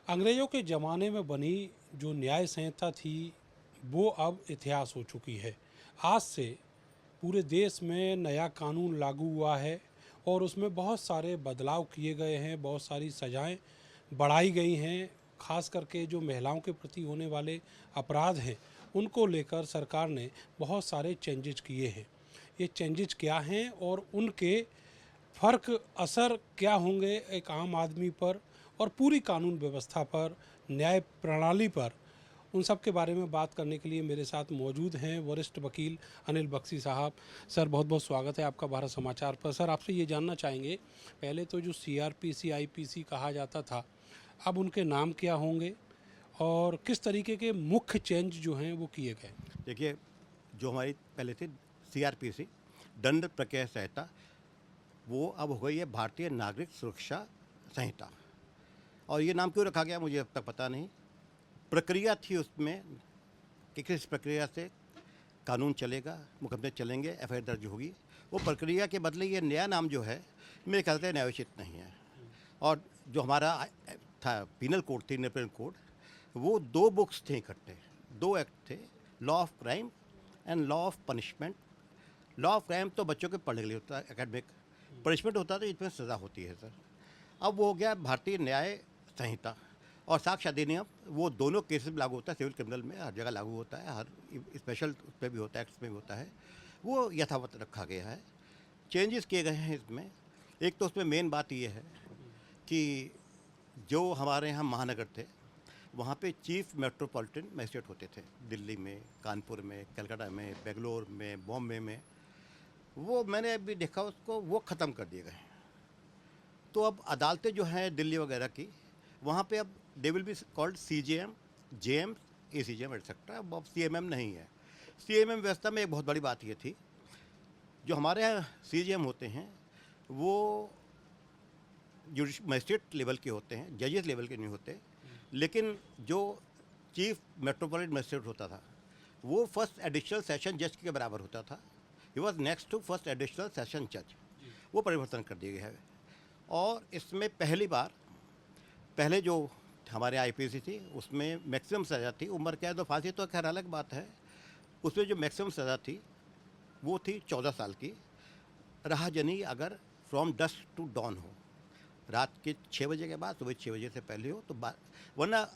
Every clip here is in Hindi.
अंग्रेज़ों के ज़माने में बनी जो न्याय संहिता थी, वो अब इतिहास हो चुकी है। आज से पूरे देश में नया कानून लागू हुआ है और उसमें बहुत सारे बदलाव किए गए हैं, बहुत सारी सज़ाएँ बढ़ाई गई हैं। ख़ास करके जो महिलाओं के प्रति होने वाले अपराध हैं, उनको लेकर सरकार ने बहुत सारे चेंजेज़ किए हैं। ये चेंजेज़ क्या हैं और उनके फ़र्क असर क्या होंगे एक आम आदमी पर और पूरी कानून व्यवस्था पर, न्याय प्रणाली पर, उन सब के बारे में बात करने के लिए मेरे साथ मौजूद हैं वरिष्ठ वकील अनिल बख्शी साहब। सर, बहुत बहुत स्वागत है आपका भारत समाचार पर। सर, आपसे ये जानना चाहेंगे, पहले तो जो सीआरपीसी आईपीसी कहा जाता था, अब उनके नाम क्या होंगे और किस तरीके के मुख्य चेंज जो हैं वो किए गए? देखिए, जो हमारी पहले थी सीआरपीसी, दंड प्रक्रिया संहिता, वो अब हो गई है भारतीय नागरिक सुरक्षा संहिता। और ये नाम क्यों रखा गया मुझे अब तक पता नहीं। प्रक्रिया थी उसमें कि किस प्रक्रिया से कानून चलेगा, मुकदमे चलेंगे, एफआईआर दर्ज होगी। वो प्रक्रिया के बदले ये नया नाम जो है मेरे ख्याल से न्यायोचित नहीं है। और जो हमारा था पीनल कोड थी, नेशनल कोड, वो दो बुक्स थे इकट्ठे, दो एक्ट थे, law of crime and law of punishment. Law of crime तो बच्चों के पढ़ने के लिए होता है, एकेडमिक। पनिशमेंट होता है तो इसमें सज़ा होती है सर। अब वो हो गया भारतीय न्याय संहिता। और साक्ष्य अधिनियम, वो दोनों केसेस में लागू होता है, सिविल क्रिमिनल में हर जगह लागू होता है, हर स्पेशल उस पर भी होता है, एक्ट्स में भी होता है। वो यथावत रखा गया है। चेंजेस किए गए हैं इसमें। एक तो उसमें मेन बात ये है कि जो हमारे यहाँ महानगर थे, वहाँ पे चीफ मेट्रोपॉलिटन मजिस्ट्रेट होते थे, दिल्ली में, कानपुर में, कलकत्ता में, बेंगलोर में, बॉम्बे में। वो मैंने अभी देखा उसको, वो ख़त्म कर दिए गए हैं। तो अब अदालतें जो हैं दिल्ली वगैरह की, वहाँ पे अब they will be called CJM, JM, ACJM etcetera. अब सीएमएम नहीं है। सीएमएम व्यवस्था में एक बहुत बड़ी बात ये थी, जो हमारे यहाँ सीजेएम होते हैं वो जुडिश मजिस्ट्रेट लेवल के होते हैं, जजेस लेवल के नहीं होते। लेकिन जो चीफ मेट्रोपॉलिटन मजिस्ट्रेट होता था, वो फर्स्ट एडिशनल सेशन जज के बराबर होता था। He was next to first additional session जज। वो परिवर्तन कर दिया गया है। और इसमें पहली बार, पहले जो हमारे आईपीसी थी उसमें मैक्सिमम सज़ा थी, उम्र कैद और फांसी तो खैर अलग बात है। उसमें जो मैक्सिमम सज़ा थी वो थी 14 साल की, राहजनी अगर फ्रॉम डस्क टू डॉन हो, रात के 6 बजे के बाद सुबह 6 बजे से पहले हो तो वरना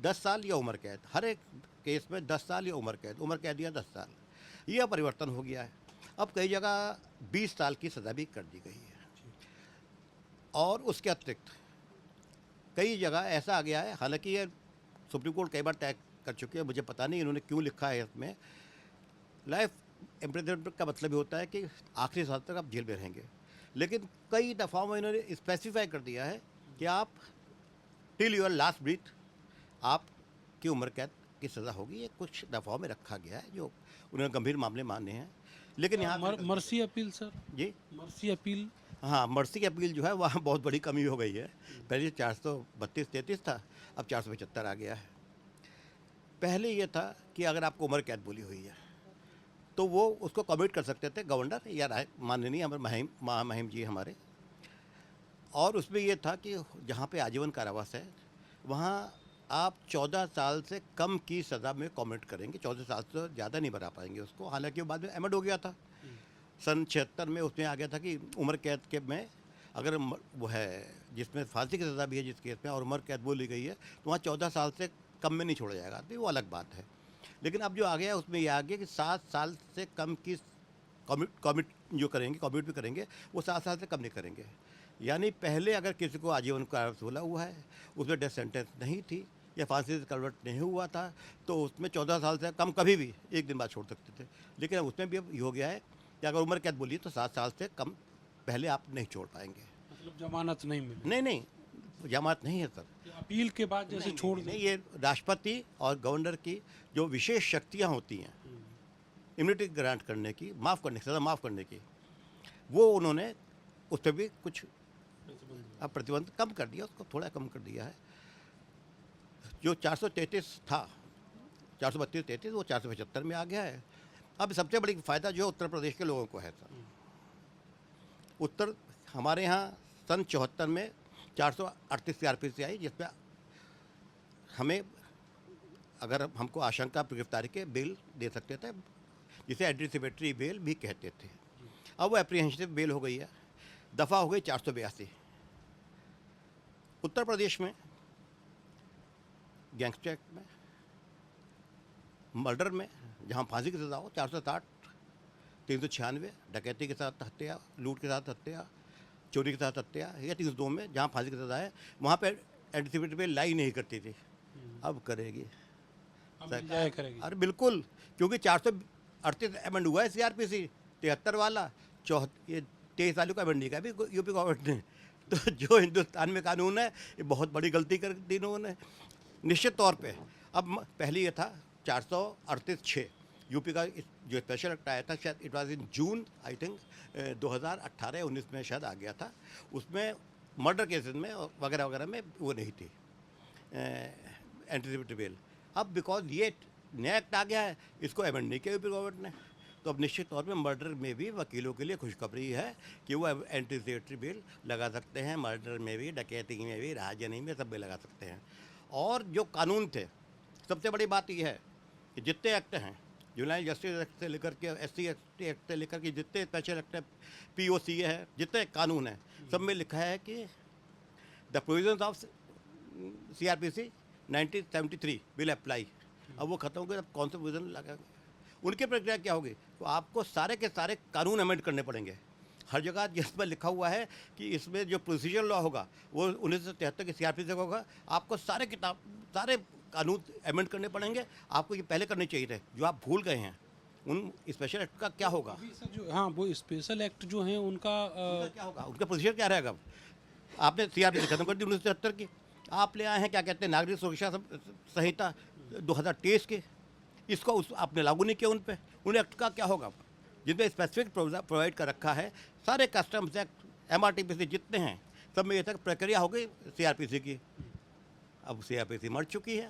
10 साल या उम्र कैद। हर एक केस में 10 साल या उम्र कैद या 10 साल। यह परिवर्तन हो गया है। अब कई जगह 20 साल की सज़ा भी कर दी गई है। और उसके अतिरिक्त कई जगह ऐसा आ गया है, हालांकि ये सुप्रीम कोर्ट कई बार तय कर चुकी है, मुझे पता नहीं इन्होंने क्यों लिखा है इसमें। लाइफ इम्प्रिजनमेंट का मतलब ये होता है कि आखिरी साल तक आप जेल में रहेंगे। लेकिन कई दफ़ाओं में इन्होंने स्पेसिफाई कर दिया है कि आप टिल योर लास्ट ब्रीथ आपकी उम्र कैद की सज़ा होगी। ये कुछ दफ़ाओं में रखा गया है जो उन्होंने गंभीर मामले माने हैं। लेकिन यहाँ मर्सी अपील सर, जी, मर्सी अपील। हाँ, मर्सी की अपील जो है वहाँ बहुत बड़ी कमी हो गई है। पहले 432-33 था, अब 475 आ गया है। पहले ये था कि अगर आपको उम्र कैद बोली हुई है तो वो उसको कमिट कर सकते थे गवर्नर या माननीय हमारे महामहिम जी हमारे। और उसमें ये था कि जहाँ पे आजीवन कारावास है वहाँ आप 14 साल से कम की सज़ा में कमिट करेंगे। 14 साल से ज़्यादा नहीं बना पाएंगे उसको। हालांकि वो बाद में एमेंड हो गया था, सन 76 में उसमें आ गया था कि उम्र कैद के में अगर वो है जिसमें फांसी की सज़ा भी है जिस केस में, और उम्र कैद बोली गई है, तो वहाँ 14 साल से कम में नहीं छोड़ा जाएगा। तो वो अलग बात है। लेकिन अब जो आ गया उसमें यह आ गया कि 7 साल से कम की कमिट जो करेंगे, कमिट भी करेंगे, वो 7 साल से कम नहीं करेंगे। यानी पहले अगर किसी को आजीवन कारावास बोला हुआ है, उसमें डेथ सेंटेंस नहीं थी या फांसी से कन्वर्ट नहीं हुआ था, तो उसमें 14 साल से कम कभी भी एक दिन बाद छोड़ सकते थे। लेकिन अब उसमें भी अब ये हो गया है कि अगर उम्र कैद बोली तो 7 साल से कम पहले आप नहीं छोड़ पाएंगे। मतलब जमानत नहीं मिली? नहीं नहीं, जमानत नहीं है सर। अपील के बाद जैसे छोड़ नहीं, ये राष्ट्रपति और गवर्नर की जो विशेष शक्तियाँ होती हैं इम्यूनिटी ग्रांट करने की, माफ़ करने की, सज़ा माफ़ करने की, वो उन्होंने उस पर भी कुछ अब प्रतिबंध कम कर दिया, उसको थोड़ा कम कर दिया है। जो 433 था, 432-33, वो 475 में आ गया है। अब सबसे बड़ी फ़ायदा जो उत्तर प्रदेश के लोगों को है सर, उत्तर हमारे यहाँ सन 74 में 438 सीआरपीसी आई, जिसमें हमें अगर हमको आशंका गिरफ्तारी के बेल दे सकते थे, जिसे एंटीसिपेटरी बेल भी कहते थे। अब वो एप्रीहेंसिव बेल हो गई है, दफ़ा हो गई 482। उत्तर प्रदेश में गैंगस्टर एक्ट में, मर्डर में जहाँ फांसी की सज़ा हो 460, 396 डकैती के साथ हत्या, लूट के साथ हत्या, चोरी के साथ हत्या, या 302 में जहाँ फांसी की सज़ा है वहाँ पे एंटीसिपेटरी बेल लाई नहीं करती थी, अब करेगी अब मिल जाया करेगी। अरे बिल्कुल, क्योंकि 438 अमेंड हुआ है सीआरपीसी 73 वाला, ये 23 वाले को अमेंड नहीं किया अभी यूपी गवर्नमेंट ने। तो जो हिंदुस्तान में कानून है, ये बहुत बड़ी गलती कर दी इन्होंने निश्चित तौर पे। अब पहले ये था 438(6) यूपी का जो स्पेशल एक्ट आया था, शायद it was in June I think 2018-19 में शायद आ गया था। उसमें मर्डर केसेस में वगैरह वगैरह में वो नहीं थी एंटीसिपेटरी बेल। अब बिकॉज ये नया एक्ट आ गया है, इसको अमेंड नहीं किया यूपी गवर्नमेंट ने, तो अब निश्चित तौर पे मर्डर में भी वकीलों के लिए खुशखबरी है कि वो एंटीसिपेटरी बेल लगा सकते हैं। मर्डर में भी, डकैती में भी, राहजनी में, सब में लगा सकते हैं। और जो कानून थे, सबसे बड़ी बात यह है कि जितने एक्ट हैं, जुवेनाइल जस्टिस एक्ट से लेकर के SC एक्ट से लेकर के जितने स्पेशल एक्ट है, POCA है, जितने कानून हैं, सब में लिखा है कि the provisions of CRPC 1973 will apply. अब वो खत्म हो गए, अब कौन से प्रोविजन लगाएंगे, उनकी प्रक्रिया क्या होगी? तो आपको सारे के सारे कानून अमेंड करने पड़ेंगे। हर जगह जिसमें लिखा हुआ है कि इसमें जो प्रोसीजर लॉ होगा वो 1973 की CRPC से होगा, आपको सारे कानून अमेंड करने पड़ेंगे। आपको ये पहले करने चाहिए थे, जो आप भूल गए हैं। उन स्पेशल एक्ट का क्या होगा? अभी सर जो हाँ वो स्पेशल एक्ट जो हैं उनका क्या होगा, उनका प्रोसीजर क्या रहेगा? आपने CRPC खत्म कर दी 1973 की, आप ले आए हैं क्या कहते हैं नागरिक सुरक्षा संहिता 2023 के, इसको आपने लागू नहीं किया उन एक्ट का क्या होगा? जिनमें स्पेसिफिक प्रोवाइड कर रखा है, सारे कस्टम्स एक्ट, MRTPC जितने हैं, सब में ये तक प्रक्रिया हो गई CRPC की। अब CRPC मर चुकी है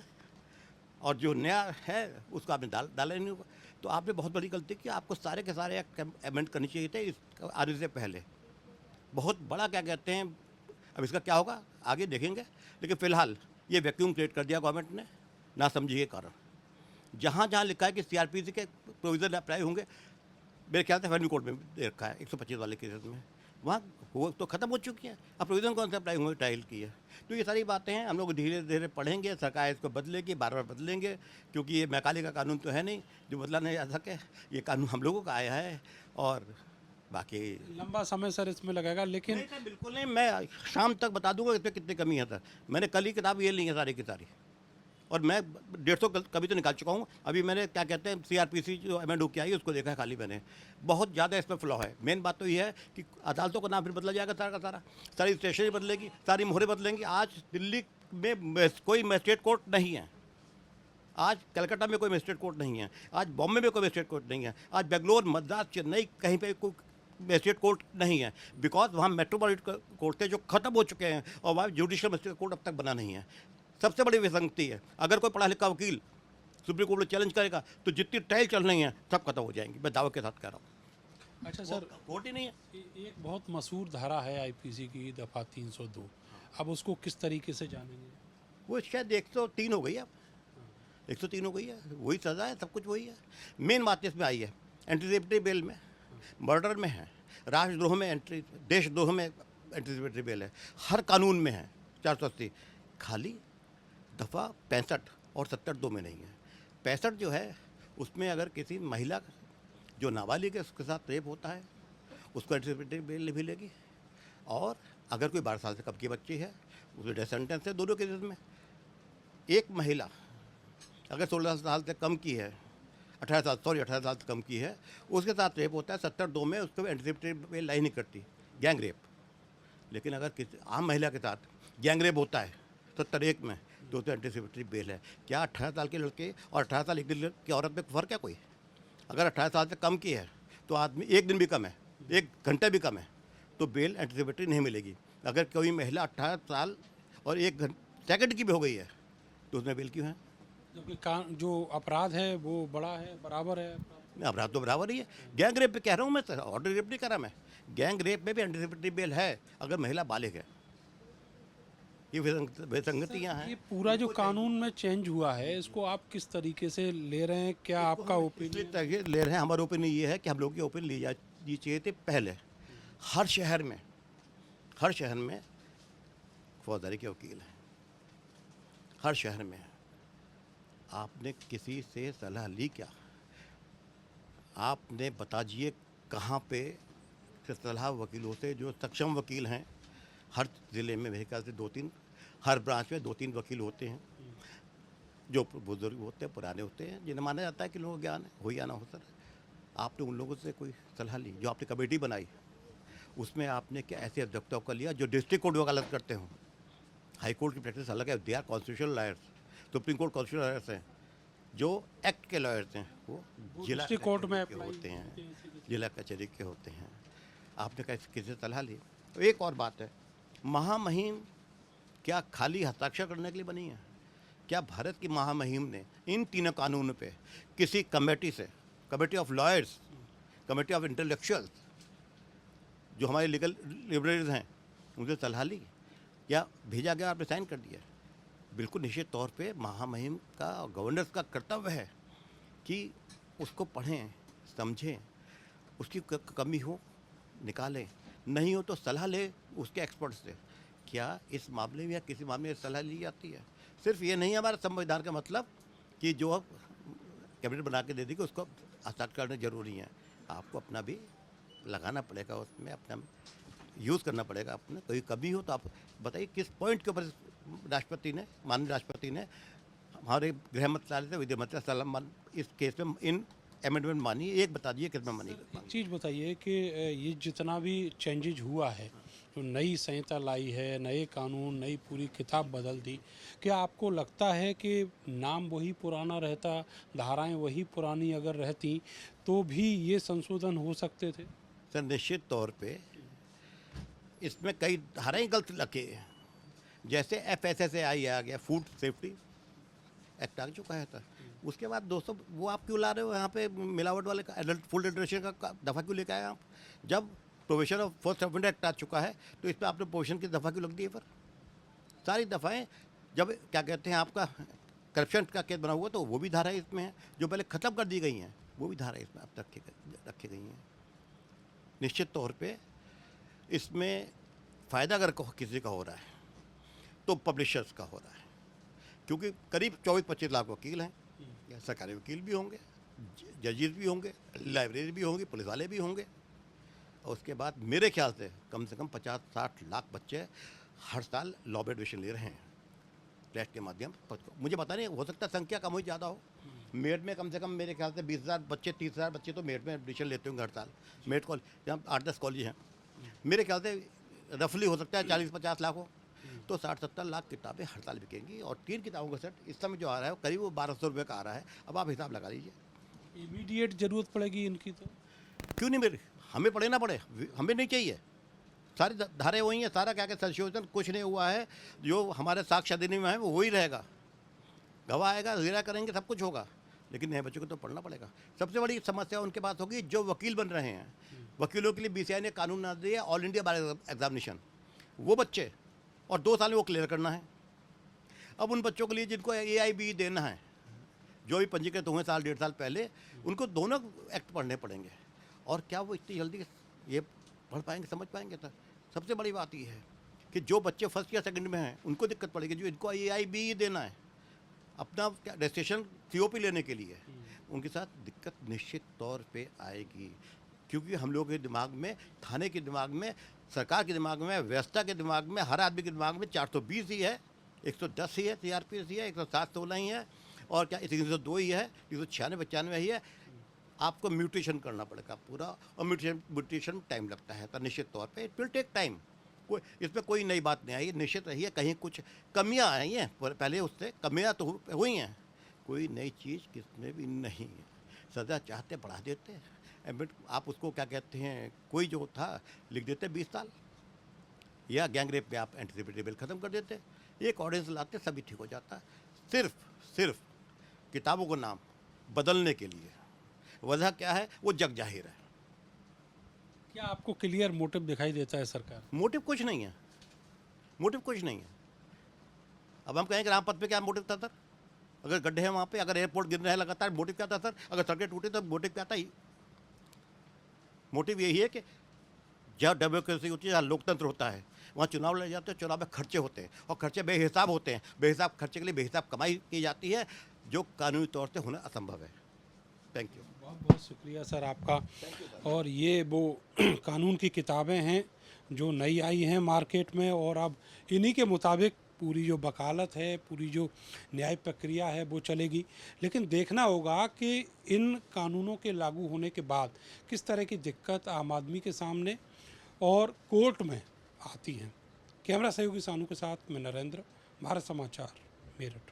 और जो नया है उसको आपने डाला नहीं होगा। तो आपने बहुत बड़ी गलती की, आपको सारे के सारे एक्ट अमेंड करनी चाहिए थे इस आने से पहले। बहुत बड़ा क्या कहते हैं, अब इसका क्या होगा आगे देखेंगे, लेकिन फ़िलहाल ये वैक्यूम क्रिएट कर दिया गवर्नमेंट ने ना समझी के कारण। जहाँ जहाँ लिखा है कि CRPC के प्रोविज़न अप्लाई होंगे, मेरे ख्याल से फैमिली कोर्ट में दे रखा है 125 वाले केसेस में, वहाँ वो तो ख़त्म हो चुकी है। अब प्रोविज़न कौन से अप्लाई होंगे, ट्रायल की है। तो ये सारी बातें हैं, हम लोग धीरे धीरे पढ़ेंगे, सरकार इसको बदलेगी, बार बार बदलेंगे, क्योंकि ये मैकाले का कानून तो है नहीं जो बदला नहीं जा सके। ये कानून हम लोगों का आया है और बाकी लंबा समय सर इसमें लगेगा, लेकिन नहीं सर, बिल्कुल नहीं। मैं शाम तक बता दूंगा इसमें कितनी कमी है सर। मैंने कल ही किताब ये ली है सारी की सारी, और मैं 150 कभी तो निकाल चुका हूँ। अभी मैंने क्या कहते हैं CRPC जो अमेंड होकर आई उसको देखा है खाली मैंने, बहुत ज़्यादा इसमें फ्लॉ है। मेन बात तो ये है कि अदालतों का नाम फिर बदला जाएगा सारा का सारा, सारी स्टेशनरी बदलेगी, सारी मोहरें बदलेंगी। आज दिल्ली में कोई मजिस्ट्रेट कोर्ट नहीं है, आज कलकत्ता में कोई मजिस्ट्रेट कोर्ट नहीं है, आज बॉम्बे में कोई मजिस्ट्रेट कोर्ट नहीं है, आज बेंगलोर, मद्रास, चेन्नई कहीं पे कोई मजिस्ट्रेट कोर्ट नहीं है। बिकॉज वहाँ मेट्रोपॉलिटन कोर्ट थे जो ख़त्म हो चुके हैं, और वहाँ जुडिशियल मजिस्ट्रेट कोर्ट अब तक बना नहीं है। सबसे बड़ी विसंगति है, अगर कोई पढ़ा लिखा वकील सुप्रीम कोर्ट में चैलेंज करेगा तो जितनी ट्रायल चल रही हैं सब खत्म हो जाएंगी, मैं दावे के साथ कह रहा हूँ। अच्छा सर, कोर्ट ही नहीं है। एक बहुत मशहूर धारा है IPC की दफ़ा 302, अब उसको किस तरीके से जानेंगे? वो शायद 103 हो गई है, अब 103 हो गई है, वही सज़ा है, सब कुछ वही है। मेन बात इसमें आई है, एंटीसिपेटरी बेल में, मर्डर में है, राष्ट्रद्रोह में देशद्रोह में एंटीसिपेटरी बेल है, हर कानून में है 480, खाली दफ़ा 65 और 72 में नहीं है। 65 जो है उसमें अगर किसी महिला जो नाबालिग है उसके साथ रेप होता है, उसको एंटीसिपेटरी बेल भी लेगी, और अगर कोई 12 साल से कम की बच्ची है उसे डेथ सेंटेंस है दोनों केसेस में। एक महिला अगर 16 साल से कम की है, 18 साल से कम की है, उसके साथ रेप होता है 72 में, उसको एंटीसिपेटरी बेल लाई नहीं करती, गैंग रेप। लेकिन अगर किसी आम महिला के साथ गैंग रेप होता है 71 में, तो एंटीसिपेटरी बेल है। क्या 18 साल के लड़के और 18 साल एक दिन की औरत में फ़र्क है कोई? अगर 18 साल से कम की है तो आदमी, एक दिन भी कम है, 1 घंटे भी कम है, तो बेल एंटीसिपेटरी नहीं मिलेगी। अगर कोई महिला 18 साल और 1 सेकंड की भी हो गई है तो उसमें बेल क्यों है? क्योंकि जो अपराध है वो बड़ा है, बराबर है अपराध तो बराबर ही है। गैंग रेप पे कह रहा हूँ मैं, ऑर्डर रेप नहीं कर रहा मैं। गैंग रेप में भी एंटीसिपेटरी बेल है अगर महिला बालिग है। ये विसंगतियाँ हैं। ये पूरा जो कानून में चेंज हुआ है, इसको आप किस तरीके से ले रहे हैं? क्या आपका इसलिए ओपिनियन? तक ले रहे हैं, हमारा ओपिनियन ये है कि हम लोग की ओपिनियन ली जानी चाहिए थी पहले। हर शहर में, हर शहर में फौजदारी के वकील हैं, हर शहर में। आपने किसी से सलाह ली क्या? आपने बता दीजिए कहाँ पे सलाह वकीलों से, जो सक्षम वकील हैं। हर ज़िले में मेरे ख्याल से 2-3, हर ब्रांच में 2-3 वकील होते हैं, जो बुजुर्ग होते हैं, पुराने होते हैं, जिन्हें माना जाता है कि लोगों को ज्ञान है, हो या ना हो सर। आपने उन लोगों से कोई सलाह ली? जो आपने कमेटी बनाई, उसमें आपने क्या ऐसे अब्जेक्टिव का लिया जो डिस्ट्रिक्ट कोर्ट वकालत करते हों? हाई कोर्ट की प्रैक्टिस अलग है, they are constitutional lawyers. Supreme court constitutional lawyers हैं, जो एक्ट के लॉयर्स हैं, वो जिला डिस्ट्रिक्ट कोर्ट में कचहरी के अप्लाई होते हैं, होते हैं ऐसे जिला कचहरी के होते हैं। आपने किसी से सलाह ली? तो एक और बात है, महामहिम क्या खाली हस्ताक्षर करने के लिए बनी है? क्या भारत की महामहिम ने इन तीनों कानूनों पे किसी कमेटी से, committee of lawyers, committee of intellectuals, जो हमारे लीगल लिबरेरीज हैं, उनसे सलाह ली? या भेजा गया, आपने साइन कर दिया? बिल्कुल निश्चित तौर पे महामहिम का, गवर्नर्स का कर्तव्य है कि उसको पढ़ें, समझें, उसकी कमी हो निकालें, नहीं हो तो सलाह ले उसके एक्सपर्ट से। क्या इस मामले में या किसी मामले में सलाह ली जाती है? सिर्फ ये नहीं है हमारा संविधान का मतलब कि जो अब कैबिनेट बना के दे दी कि उसको हस्ताक्षर करना जरूरी है। आपको अपना भी लगाना पड़ेगा, उसमें अपना यूज़ करना पड़ेगा। अपने कोई कमी हो तो आप बताइए किस पॉइंट के ऊपर राष्ट्रपति ने, माननीय राष्ट्रपति ने हमारे गृह मंत्रालय से विदेश मंत्रालय सलाह इस केस में इन अमेंडमेंट मानी? एक बता दीजिए कितना मानी? एक चीज़ बताइए कि ये जितना भी चेंजेज हुआ है, जो नई संहिता लाई है, नए कानून, नई पूरी किताब बदल दी, क्या आपको लगता है कि नाम वही पुराना रहता, धाराएं वही पुरानी अगर रहती, तो भी ये संशोधन हो सकते थे? सर निश्चित तौर पे इसमें कई धाराएं गलत लगे हैं। जैसे FSSAI आ गया, फूड सेफ्टी एक्ट आ चुका है था। उसके बाद दोस्तों वो आप क्यों ला रहे हो यहाँ पे मिलावट वाले का एडल्ट फूड एडल्ट्रेशन का दफ़ा क्यों लेके आए आप? जब provision of first offender act आ चुका है तो इस पर आपने प्रोविशन की दफ़ा क्यों लग दी है? पर सारी दफ़ाएँ, जब क्या कहते हैं आपका करप्शन का केस बना हुआ तो वो भी धाराएँ इसमें हैं, जो पहले ख़त्म कर दी गई हैं, वो भी धाराएँ इसमें अब रखी गई हैं। निश्चित तौर पर इसमें फ़ायदा अगर किसी का हो रहा है तो पब्लिशर्स का हो रहा है, क्योंकि करीब 24-25 लाख वकील हैं। सरकारी वकील भी होंगे, जजेस भी होंगे, लाइब्रेरी भी होंगी, पुलिस वाले भी होंगे, और उसके बाद मेरे ख्याल से कम 50-60 लाख बच्चे हर साल लॉ में एडमिशन ले रहे हैं टेस्ट के माध्यम। मुझे पता नहीं, हो सकता है संख्या कम हो ज़्यादा हो। मेड में कम से कम मेरे ख्याल से 20,000 बच्चे, 30,000 बच्चे तो मेड में एडमिशन लेते होंगे हर साल। मेड कॉलेज जहाँ 8-10 कॉलेज हैं, मेरे ख्याल से रफली हो सकता है 40-50 लाख हो, तो 60-70 लाख किताबें हर साल बिकेंगी। और 3 किताबों का सेट इस समय जो आ रहा है करीब वो 1200 रुपये का आ रहा है। अब आप हिसाब लगा लीजिए। इमीडिएट ज़रूरत पड़ेगी इनकी तो? क्यों नहीं मेरी, हमें पढ़े ना पढ़े, हमें नहीं चाहिए। सारी धारे वही हैं, सारा क्या कहते संशोधन कुछ नहीं हुआ है। जो हमारे साक्ष्य अधिनियम है वो वही रहेगा, गवाह आएगा, ज़िरा करेंगे, सब कुछ होगा, लेकिन नए बच्चों को तो पढ़ना पड़ेगा। सबसे बड़ी समस्या उनके पास होगी जो वकील बन रहे हैं। वकीलों के लिए BCI ने कानून बना दिया, ऑल इंडिया बार एग्जामिनेशन, वो बच्चे, और 2 साल में वो क्लियर करना है। अब उन बच्चों के लिए जिनको AIB देना है, जो भी पंजीकृत हुए साल 1.5 साल पहले, उनको दोनों एक्ट पढ़ने पड़ेंगे। और क्या वो इतनी जल्दी ये पढ़ पाएंगे, समझ पाएंगे? तो सबसे बड़ी बात ये है कि जो बच्चे फर्स्ट या सेकंड में हैं उनको दिक्कत पड़ेगी, जो इनको AIB देना है अपना रजिस्ट्रेशन COP लेने के लिए, उनके साथ दिक्कत निश्चित तौर पे आएगी। क्योंकि हम लोगों के दिमाग में, थाने के दिमाग में, सरकार के दिमाग में, व्यवस्था के दिमाग में, हर आदमी के दिमाग में 420 ही है, 110 ही है, CRPC ही है, 107-16 ही है, और क्या 302 ही है, 396-95 ही है। आपको म्यूटेशन करना पड़ेगा पूरा, और म्यूटेशन टाइम लगता है। तो निश्चित तौर पे इट विल टेक टाइम। कोई इसमें कोई नई बात नहीं आई, निश्चित रही है कहीं कुछ कमियां आई हैं, पहले उससे कमियां तो हुई हैं, कोई नई चीज़ किसमें भी नहीं है। सज़ा चाहते बढ़ा देते हैं, आप उसको क्या कहते हैं, कोई जो था लिख देते 20 साल, या गैंग रेप पे आप एंटीसिपेटरी ख़त्म कर देते, एक ऑर्डिनेंस लाते, सभी ठीक हो जाता। सिर्फ किताबों को नाम बदलने के लिए। वजह क्या है वो जग जाहिर है। क्या आपको क्लियर मोटिव दिखाई देता है सरकार? मोटिव कुछ नहीं है, मोटिव कुछ नहीं है। अब हम कहें कि रामपथ पे क्या मोटिव था सर? अगर गड्ढे हैं वहाँ पे, अगर एयरपोर्ट गिर रहा है लगातार, मोटिव क्या था सर? अगर सड़कें टूटी तो मोटिव क्या था? मोटिव यही है कि जहाँ डेमोक्रेसी होती है, जहाँ लोकतंत्र होता है, वहाँ चुनाव लड़े जाते हैं, चुनाव में खर्चे होते हैं और खर्चे बेहिसाब होते हैं। बेहिसाब खर्चे के लिए बेहिसाब कमाई की जाती है, जो कानूनी तौर से होना असंभव है। Thank you. बहुत बहुत शुक्रिया सर आपका। और ये वो कानून की किताबें हैं जो नई आई हैं मार्केट में, और अब इन्हीं के मुताबिक पूरी जो वकालत है, पूरी जो न्याय प्रक्रिया है वो चलेगी। लेकिन देखना होगा कि इन कानूनों के लागू होने के बाद किस तरह की दिक्कत आम आदमी के सामने और कोर्ट में आती हैं। कैमरा सहयोगी सानू के साथ मैं नरेंद्र, भारत समाचार, मेरठ।